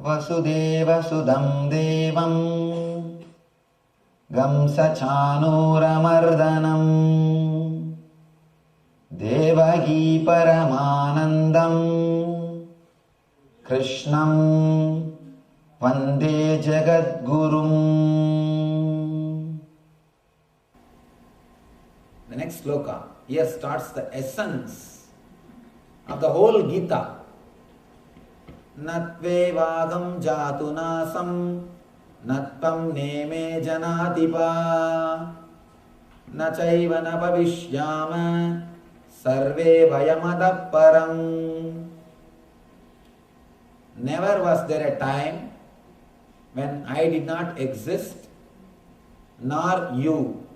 वसुदेवसुदं देवं कंसचाणूरमर्दनम् देवकी परमानन्दं कृष्णं वन्दे जगद्गुरुम्. The next sloka, here starts the essence of the whole Gita. Natvevagam jatu nasam natvam neme janatipa nachaiva napavishyama sarve vayamadav param. Never was there a time when I did not exist, nor you,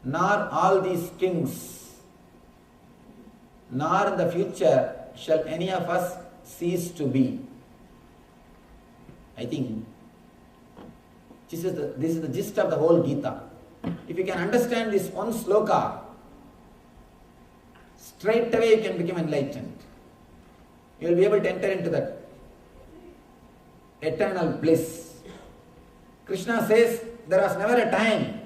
nor all these kings, nor in the future shall any of us cease to be. I think this is the gist of the whole Gita. If you can understand this one sloka, straight away you can become enlightened. You will be able to enter into that eternal bliss. Krishna says there was never a time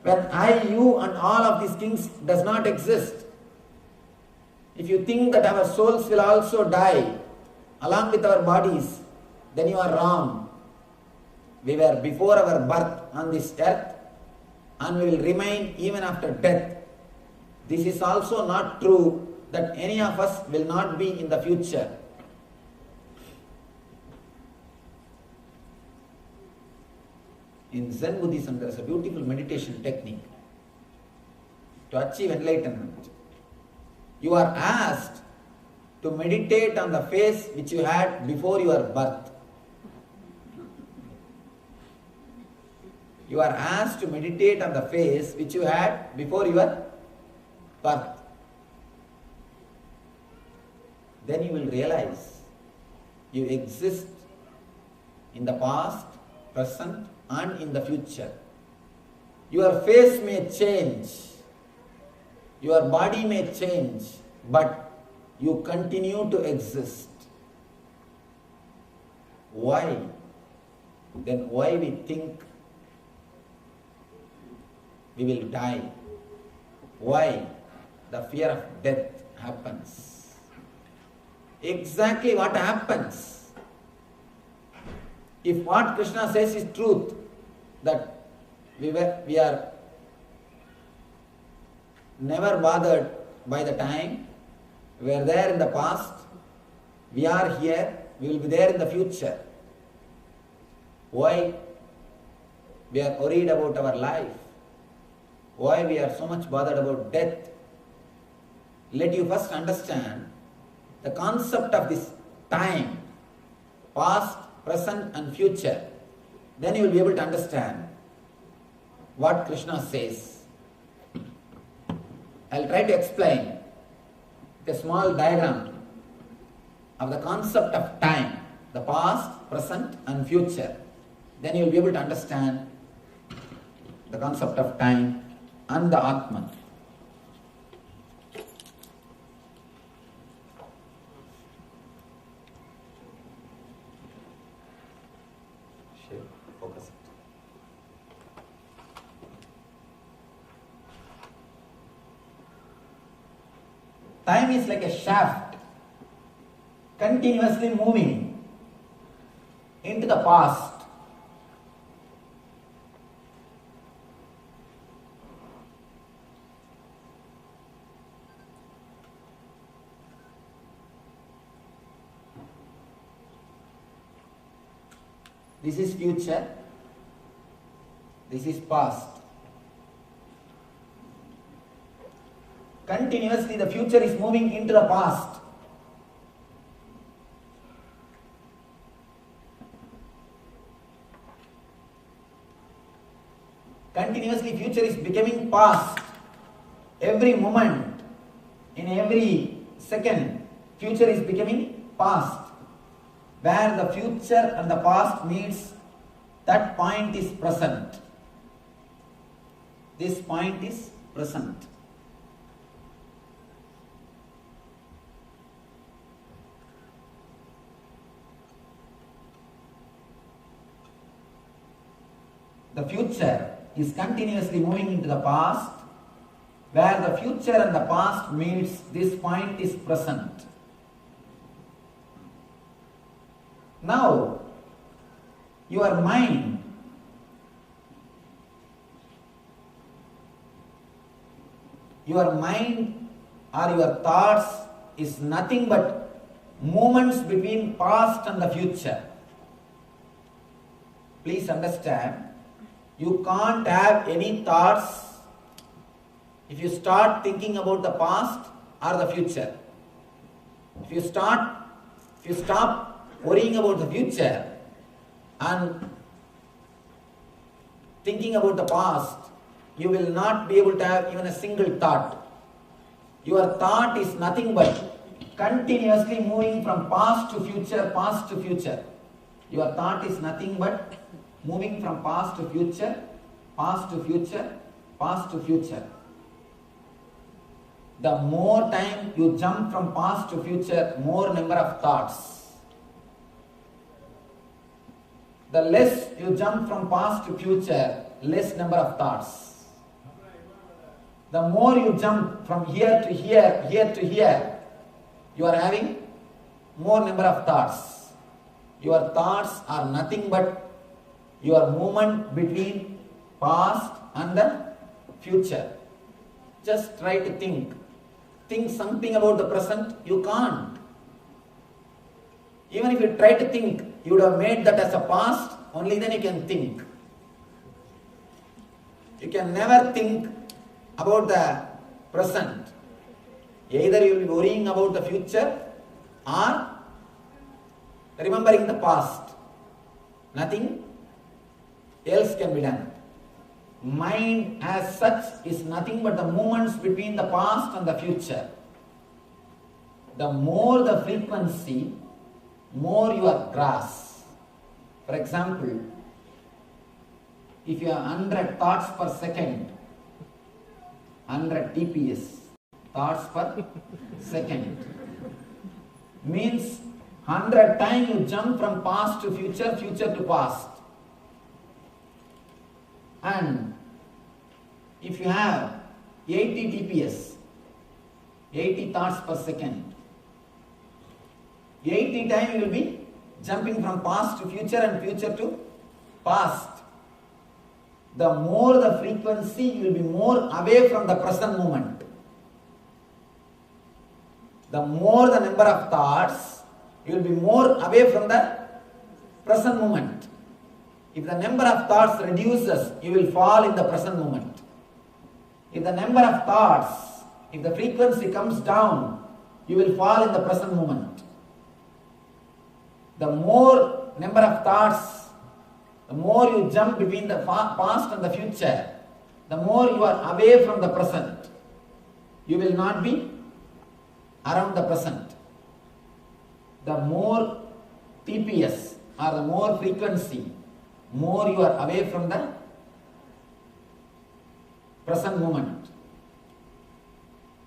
when I, you and all of these kings does not exist. If you think that our souls will also die along with our bodies, then you are wrong. We were before our birth on this earth and we will remain even after death. This is also not true that any of us will not be in the future. In Zen Buddhism, there is a beautiful meditation technique to achieve enlightenment. You are asked to meditate on the face which you had before your birth. You are asked to meditate on the face which you had before your birth. Then you will realize you exist in the past, present, and in the future. Your face may change, your body may change, but you continue to exist. Why? Then why we think we will die? Why the fear of death happens? Exactly what happens if what Krishna says is truth, that we are never bothered by the time, we were there in the past, we are here, we will be there in the future. Why we are worried about our life? Why we are so much bothered about death? Let you first understand the concept of this time, past, present and future. Then you will be able to understand what Krishna says. I will try to explain a small diagram of the concept of time, the past, present and future. Then you will be able to understand the concept of time and the Atman. Focus it. Time is like a shaft continuously moving into the past. This is future, this is past. Continuously the future is moving into the past. Continuously future is becoming past. Every moment, in every second, future is becoming past. Where the future and the past meets, that point is present. This point is present. the future is continuously moving into the past. Where the future and the past meets, this point is present. Now, your mind or your thoughts is nothing but movements between past and the future. Please understand, you can't have any thoughts if you start thinking about the past or the future. If you stop worrying about the future and thinking about the past, you will not be able to have even a single thought. Your thought is nothing but continuously moving from past to future, past to future. Your thought is nothing but moving from past to future, past to future, past to future. The more time you jump from past to future, more number of thoughts. The less you jump from past to future, less number of thoughts. The more you jump from here to here, here to here, you are having more number of thoughts. Your thoughts are nothing but your movement between past and the future. Just try to think. Think something about the present, you can't. Even if you try to think, you would have made that as a past, only then you can think. You can never think about the present. Either you will be worrying about the future or remembering the past. Nothing else can be done. Mind as such is nothing but the movements between the past and the future. The more the frequency, more your grasp. For example, if you have 100 thoughts per second, 100 TPS, thoughts per second, means 100 times you jump from past to future, future to past. And if you have 80 TPS, 80 thoughts per second, 80 times you will be jumping from past to future and future to past. The more the frequency, you will be more away from the present moment. The more the number of thoughts, you will be more away from the present moment. If the number of thoughts reduces, you will fall in the present moment. If the number of thoughts, if the frequency comes down, you will fall in the present moment. The more number of thoughts, the more you jump between the past and the future, the more you are away from the present. You will not be around the present. The more TPS or the more frequency, more you are away from the present moment.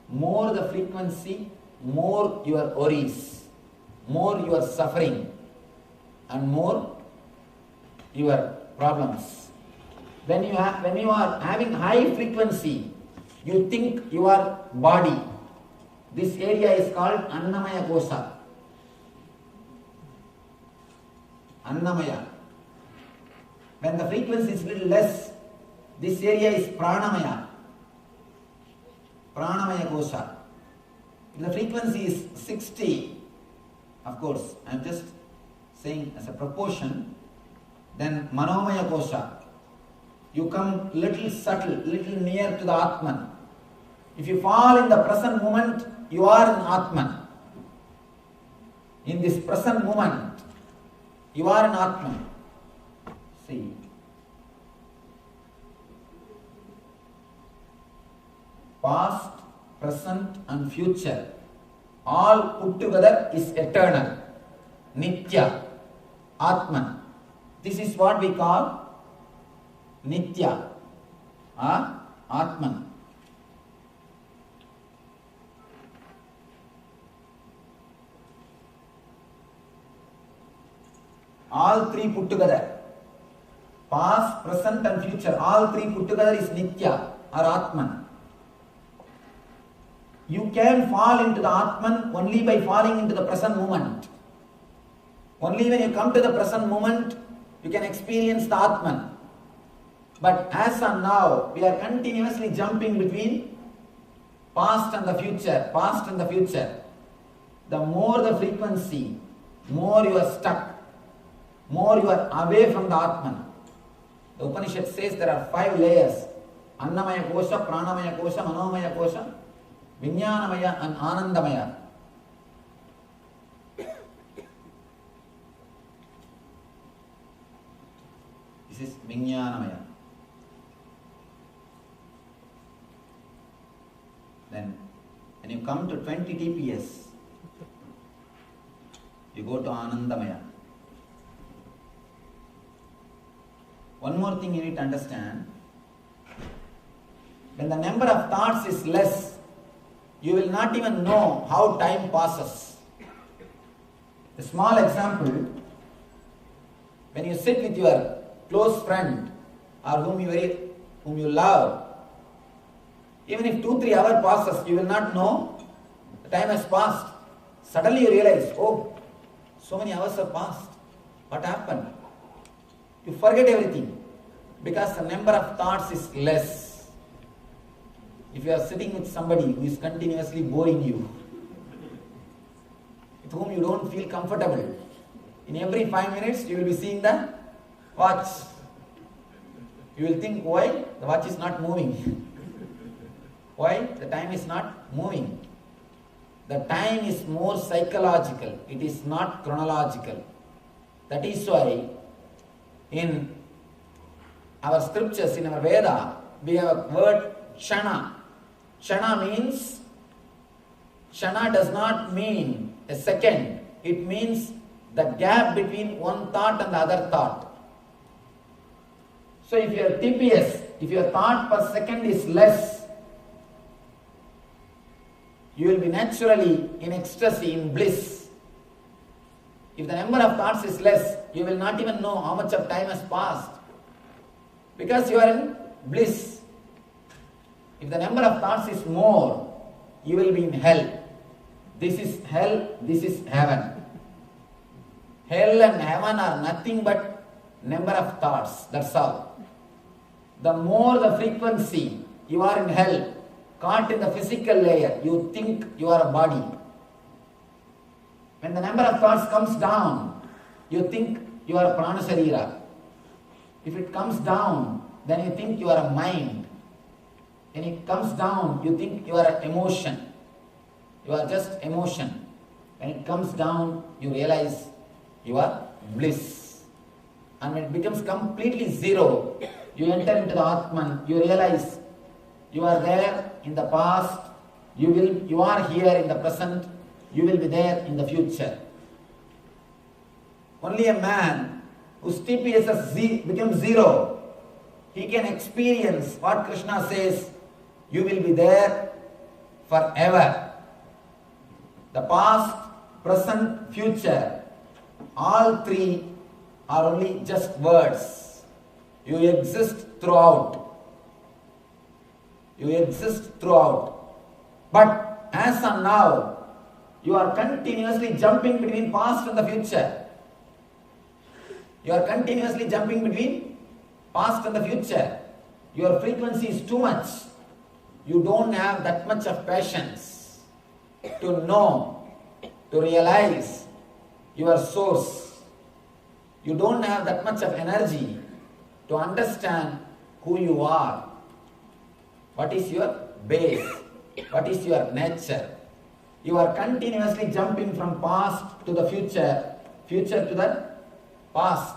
More the frequency, more your worries, more your suffering, and more your problems. When you are having high frequency, you think your body. This area is called Annamaya Kosha. Annamaya. When the frequency is little less, this area is Pranamaya. Pranamaya Kosha. If the frequency is 60, of course, I am just saying as a proportion, then Manomaya Kosha. You come little subtle, little near to the Atman. If you fall in the present moment, you are in Atman. In this present moment, you are in Atman. See. Past, present and future, all put together is eternal. Nitya, Atman. This is what we call Nitya, Atman. All three put together. Past, present and future, all three put together is Nitya or Atman. You can fall into the Atman only by falling into the present moment. Only when you come to the present moment, you can experience the Atman. But as and now, we are continuously jumping between past and the future, past and the future. The more the frequency, more you are stuck, more you are away from the Atman. The Upanishad says there are 5 layers: Annamaya Kosha, Pranamaya Kosha, Manomaya Kosha, Vijnanamaya and Anandamaya. This is Vijnanamaya. Then when you come to 20 TPS, you go to Anandamaya. One more thing you need to understand. When the number of thoughts is less, you will not even know how time passes. A small example, when you sit with your close friend or whom you love, even if 2-3 hours passes, you will not know the time has passed. Suddenly you realize, oh, so many hours have passed. What happened? You forget everything because the number of thoughts is less. If you are sitting with somebody who is continuously boring you, with whom you don't feel comfortable, in every 5 minutes you will be seeing the watch. You will think, why the watch is not moving? Why the time is not moving? The time is more psychological, it is not chronological. That is why in our scriptures, in our Veda, we have a word Kshana. Kshana does not mean a second. It means the gap between one thought and the other thought. So if your TPS, if your thought per second is less, you will be naturally in ecstasy, in bliss. If the number of thoughts is less, you will not even know how much of time has passed, because you are in bliss. If the number of thoughts is more, you will be in hell. This is hell, this is heaven. Hell and heaven are nothing but number of thoughts, that's all. The more the frequency, you are in hell, caught in the physical layer, you think you are a body. When the number of thoughts comes down, you think you are a prana sarira. If it comes down, then you think you are a mind. When it comes down, you think you are an emotion. You are just emotion. When it comes down, you realize you are bliss. And when it becomes completely zero, you enter into the Atman, you realize you are there in the past, you are here in the present, you will be there in the future. Only a man whose TPS becomes zero, he can experience what Krishna says, you will be there forever. The past, present, future, all three are only just words. You exist throughout. You exist throughout. But as and now, you are continuously jumping between past and the future. You are continuously jumping between past and the future. Your frequency is too much. You don't have that much of patience to know, to realize your source. You don't have that much of energy to understand who you are. What is your base? What is your nature? You are continuously jumping from past to the future, future to the past.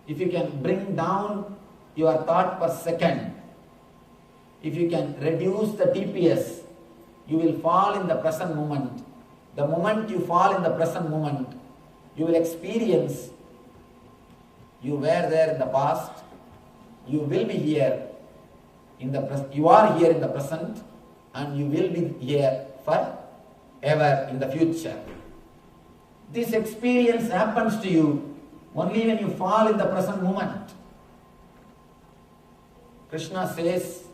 If you can bring down your thought per second, if you can reduce the TPS, you will fall in the present moment. The moment you fall in the present moment, you will experience you were there in the past, you will be here in the present, you are here in the present, and you will be here forever in the future. This experience happens to you only when you fall in the present moment. Krishna says,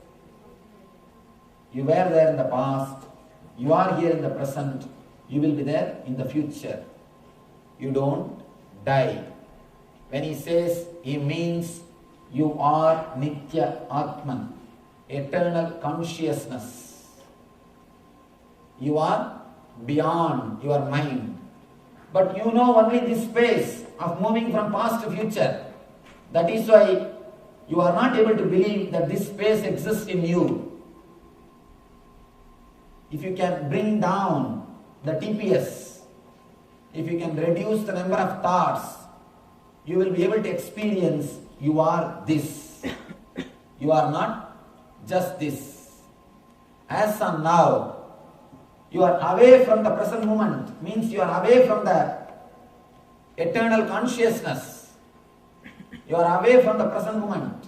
you were there in the past, you are here in the present, you will be there in the future. You don't die. When he says, he means you are Nitya Atman, eternal consciousness. You are beyond your mind. But you know only this space of moving from past to future. That is why you are not able to believe that this space exists in you. If you can bring down the TPS, if you can reduce the number of thoughts, you will be able to experience you are this. You are not just this. As of now, you are away from the present moment, means you are away from the eternal consciousness. You are away from the present moment.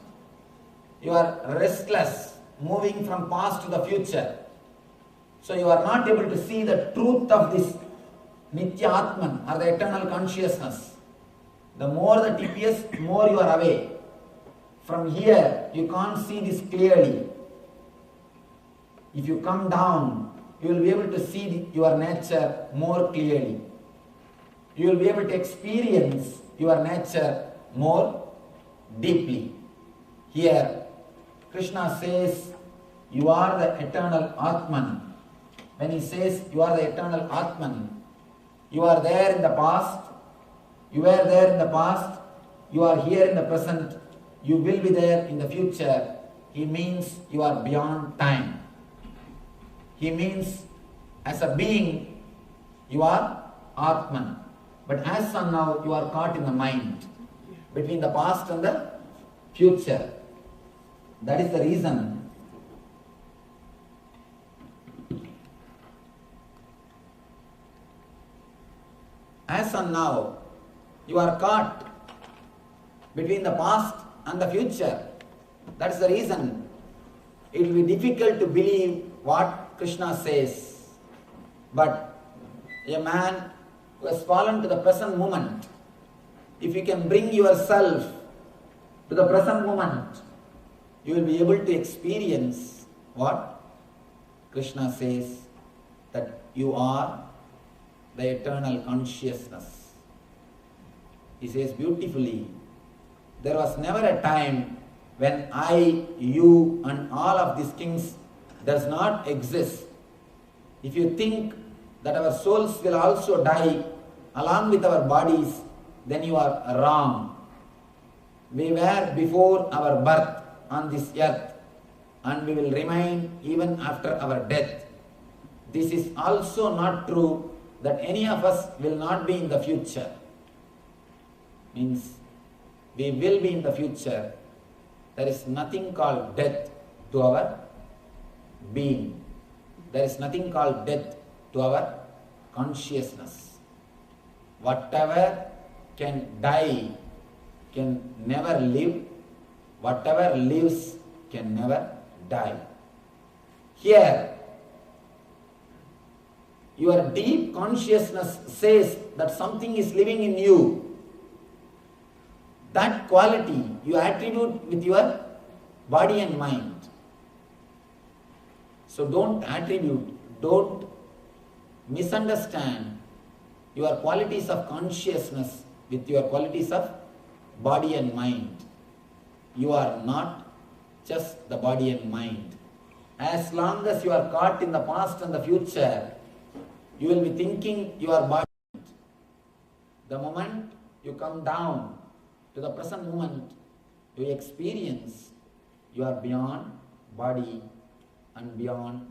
You are restless, moving from past to the future. So you are not able to see the truth of this Nitya Atman or the eternal consciousness. The more the TPS, more you are away. From here, you can't see this clearly. If you come down, you will be able to see your nature more clearly. You will be able to experience your nature more deeply. Here, Krishna says, you are the eternal Atman. When he says, you are the eternal Atman, you are there in the past, you were there in the past, you are here in the present, you will be there in the future. He means you are beyond time. He means as a being, you are Atman. But as of now, you are caught in the mind, between the past and the future. That is the reason as of now, you are caught between the past and the future. That is the reason it will be difficult to believe what Krishna says. But a man who has fallen to the present moment, if you can bring yourself to the present moment, you will be able to experience what Krishna says, that you are the eternal consciousness. He says beautifully, there was never a time when I, you and all of these things does not exist. If you think that our souls will also die along with our bodies, then you are wrong. We were before our birth on this earth and we will remain even after our death. This is also not true that any of us will not be in the future. Means we will be in the future. There is nothing called death to our being. There is nothing called death to our consciousness. Whatever can die can never live. Whatever lives can never die. Here, your deep consciousness says that something is living in you. That quality you attribute with your body and mind. So don't attribute, don't misunderstand your qualities of consciousness with your qualities of body and mind. You are not just the body and mind. As long as you are caught in the past and the future, you will be thinking you are body. The moment you come down to the present moment, you experience you are beyond body and beyond